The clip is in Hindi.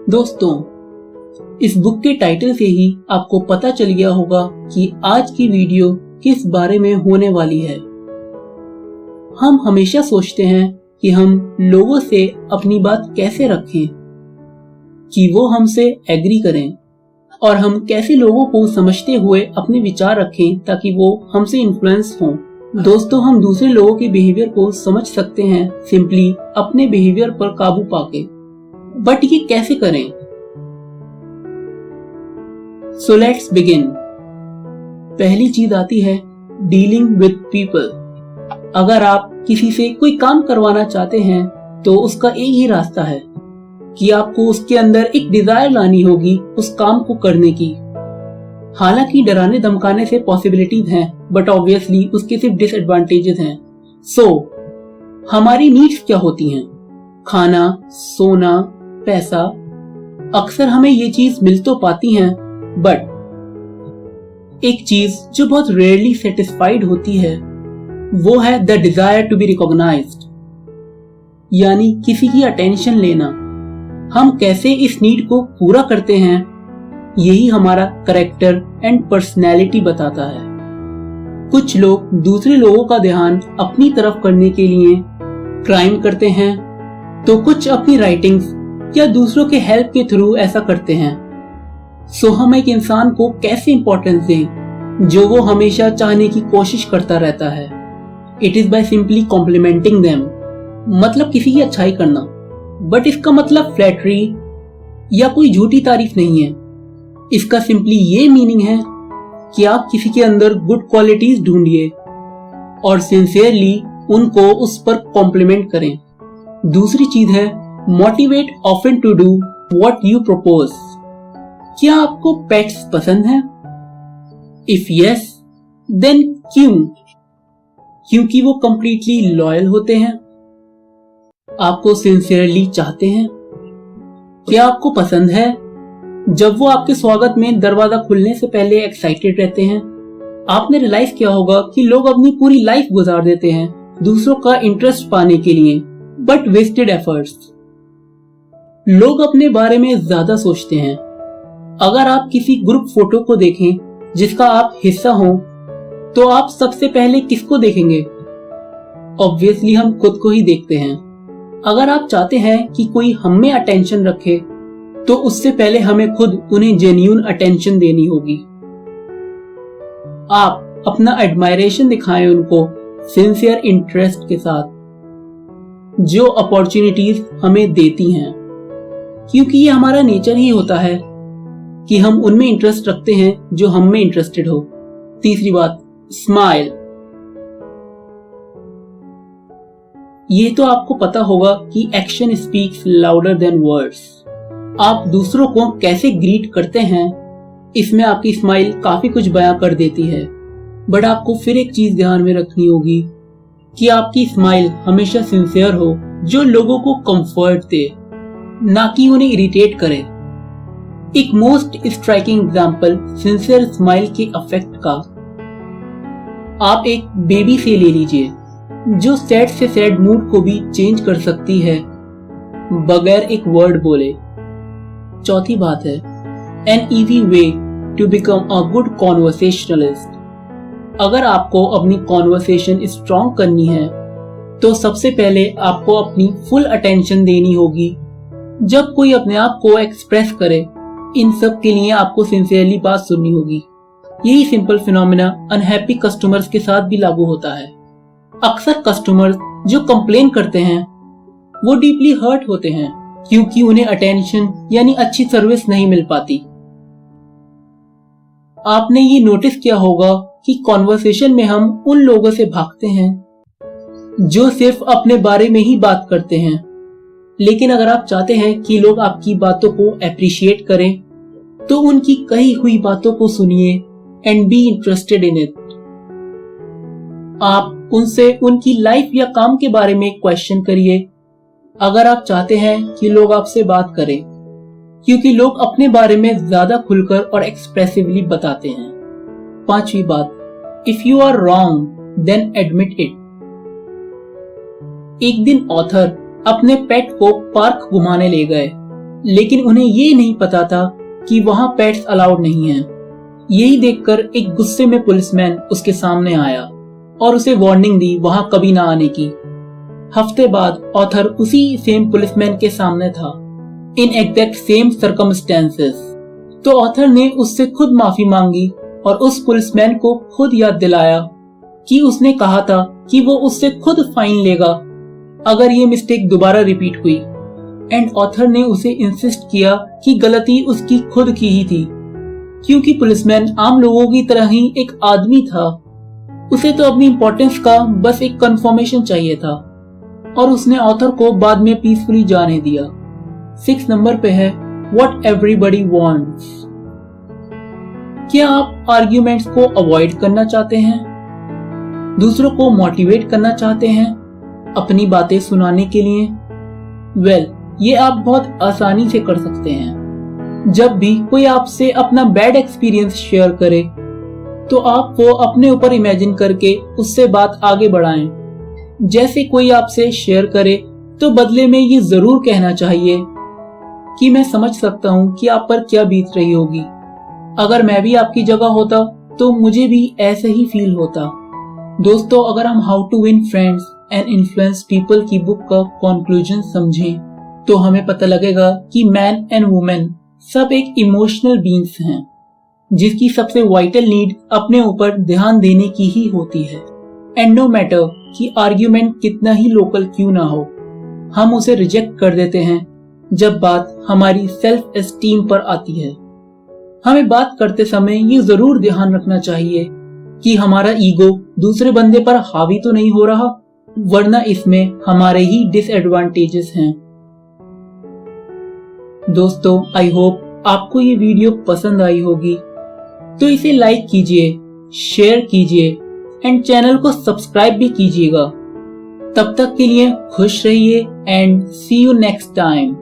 दोस्तों, इस बुक के टाइटल से ही आपको पता चल गया होगा कि आज की वीडियो किस बारे में होने वाली है। हम हमेशा सोचते हैं कि हम लोगों से अपनी बात कैसे रखें कि वो हमसे एग्री करें, और हम कैसे लोगों को समझते हुए अपने विचार रखें ताकि वो हमसे इन्फ्लुएंस हों। दोस्तों, हम दूसरे लोगों के बिहेवियर को समझ सकते हैं सिंपली अपने बिहेवियर पर काबू पाके। बट ये कैसे करें? So let's begin. पहली चीज आती है डीलिंग विद पीपल। अगर आप किसी से कोई काम करवाना चाहते हैं तो उसका एक ही रास्ता है कि आपको उसके अंदर एक डिजायर लानी होगी उस काम को करने की। हालांकि डराने धमकाने से पॉसिबिलिटीज हैं, बट ऑब्वियसली उसके सिर्फ डिसएडवांटेजेस हैं। सो हमारी नीड्स क्या होती हैं? खाना, सोना, पैसा। अक्सर हमें ये चीज मिल तो पाती हैं, बट एक चीज जो बहुत रेयरली सेटिस्फाइड होती है वो है the desire to be recognised, यानी किसी की अटेंशन लेना। हम कैसे इस नीड को पूरा करते हैं, यही हमारा कैरेक्टर एंड पर्सनैलिटी बताता है। कुछ लोग दूसरे लोगों का ध्यान अपनी तरफ करने के लिए क्राइम करते हैं, तो कुछ अपनी राइटिंग्स या दूसरों के हेल्प के थ्रू ऐसा करते हैं। सो हम एक इंसान को कैसे इंपॉर्टेंस दें जो वो हमेशा चाहने की कोशिश करता रहता है? It is by simply complimenting them, मतलब किसी की अच्छाई करना। बट इसका मतलब फ्लैटरी या कोई झूठी तारीफ नहीं है। इसका सिंपली ये मीनिंग है कि आप किसी के अंदर गुड क्वालिटीज ढूंढिए और सिंसियरली उनको उस पर कॉम्प्लीमेंट करें। दूसरी चीज है motivate often to do what you propose. क्या आपको पेट्स पसंद हैं? इफ यस, देन क्यों? क्योंकि वो कंप्लीटली लॉयल होते हैं, आपको सिंसियरली चाहते हैं। क्या आपको पसंद है जब वो आपके स्वागत में दरवाजा खुलने से पहले एक्साइटेड रहते हैं? आपने रियलाइज किया होगा कि लोग अपनी पूरी लाइफ गुजार देते हैं दूसरों का इंटरेस्ट पाने के लिए, बट वेस्टेड एफर्ट्स। लोग अपने बारे में ज्यादा सोचते हैं। अगर आप किसी ग्रुप फोटो को देखें जिसका आप हिस्सा हो, तो आप सबसे पहले किसको देखेंगे? ऑब्वियसली हम खुद को ही देखते हैं। अगर आप चाहते हैं कि कोई हम में अटेंशन रखे, तो उससे पहले हमें खुद उन्हें जेन्युइन अटेंशन देनी होगी। आप अपना एडमायरेशन दिखाएं उनको सिंसियर इंटरेस्ट के साथ, जो अपॉर्चुनिटीज हमें देती हैं, क्योंकि ये हमारा नेचर ही होता है कि हम उनमें इंटरेस्ट रखते हैं जो हम में इंटरेस्टेड हो। तीसरी बात, स्माइल। ये तो आपको पता होगा कि action speaks louder than words. आप दूसरों को कैसे ग्रीट करते हैं, इसमें आपकी स्माइल काफी कुछ बयां कर देती है। बट आपको फिर एक चीज ध्यान में रखनी होगी कि आपकी स्माइल हमेशा सिंसियर हो, जो लोगों को कंफर्ट दे, ना कि उन्हें इरिटेट करे। एक most striking example sincere smile के इफेक्ट का आप एक बेबी से ले लीजिए, जो सैड से सैड मूड को भी चेंज कर सकती है बगैर एक वर्ड बोले। चौथी बात है an easy way to become a good conversationalist. अगर आपको अपनी कॉन्वर्सेशन स्ट्रॉन्ग करनी है, तो सबसे पहले आपको अपनी फुल अटेंशन देनी होगी जब कोई अपने आप को एक्सप्रेस करे। इन सब के लिए आपको सिंसियरली बात सुननी होगी। यही सिंपल फिनोमेना अनहैप्पी कस्टमर्स के साथ भी लागू होता है। अक्सर कस्टमर्स जो कंप्लेन करते हैं वो डीपली हर्ट होते हैं क्योंकि उन्हें अटेंशन यानी अच्छी सर्विस नहीं मिल पाती। आपने ये नोटिस किया होगा कि कॉन्वर्सेशन में हम उन लोगों से भागते हैं जो सिर्फ अपने बारे में ही बात करते हैं। लेकिन अगर आप चाहते हैं कि लोग आपकी बातों को अप्रिशिएट करें, तो उनकी कही हुई बातों को सुनिए and be interested in it. आप उनसे उनकी लाइफ या काम के बारे में क्वेश्चन करिए अगर आप चाहते हैं कि लोग आपसे बात करें, क्योंकि लोग अपने बारे में ज्यादा खुलकर और एक्सप्रेसिवली बताते हैं। पांचवी बात, if you are wrong then admit it. एक दिन ऑथर अपने पेट को पार्क घुमाने ले गए, लेकिन उन्हें ये नहीं पता था कि वहां पेट्स अलाउड नहीं है। यही देखकर एक गुस्से में पुलिसमैन उसके सामने आया और उसे वार्निंग दी वहां कभी ना आने की। हफ्ते बाद ऑथर उसी सेम पुलिसमैन के सामने था, इन एग्जैक्ट सेम सर्कमस्टेंसेस। तो ऑथर ने उससे खुद माफी मांगी और उस पुलिसमैन को खुद याद दिलाया कि उसने कहा था कि वो उससे खुद फाइन लेगा अगर ये मिस्टेक दोबारा रिपीट हुई। एंड ऑथर ने उसे इंसिस्ट किया कि गलती उसकी खुद की ही थी, क्योंकि पुलिसमैन आम लोगों की तरह ही एक आदमी था। उसे तो अपनी इंपॉर्टेंस का बस एक कंफर्मेशन चाहिए था और उसने ऑथर को बाद में पीसफुली जाने दिया। 6 नंबर पे है व्हाट एवरीबॉडी वांट्स। क्या आप आर्ग्यूमेंट्स को अवॉइड करना चाहते हैं? दूसरों को मोटिवेट करना चाहते हैं अपनी बातें सुनाने के लिए? वेल, ये आप बहुत आसानी से कर सकते हैं। जब भी कोई आपसे अपना बैड एक्सपीरियंस शेयर करे तो आप वो अपने ऊपर इमेजिन करके उससे बात आगे बढ़ाएं। जैसे कोई आपसे शेयर करे तो बदले में ये जरूर कहना चाहिए कि मैं समझ सकता हूँ कि आप पर क्या बीत रही होगी। अगर मैं भी आपकी जगह होता तो मुझे भी ऐसे ही फील होता। दोस्तों, अगर हम how to win friends and influence people की बुक का कंक्लूजन समझें तो हमें पता लगेगा कि मैन एंड वुमेन सब एक इमोशनल बीइंग्स हैं जिसकी सबसे वाइटल नीड अपने ऊपर ध्यान देने की ही होती है। एंड नो मैटर कि आर्ग्यूमेंट कितना ही लोकल क्यों ना हो, हम उसे रिजेक्ट कर देते हैं जब बात हमारी सेल्फ एस्टीम पर आती है। हमें बात करते समय ये जरूर ध्यान रखना चाहिए कि हमारा ईगो दूसरे बंदे पर हावी तो नहीं हो रहा, वरना इसमें हमारे ही डिसएडवांटेजेस हैं। दोस्तों, आई होप आपको ये वीडियो पसंद आई होगी, तो इसे लाइक कीजिए, शेयर कीजिए एंड चैनल को सब्सक्राइब भी कीजिएगा। तब तक के लिए खुश रहिए and see you next time.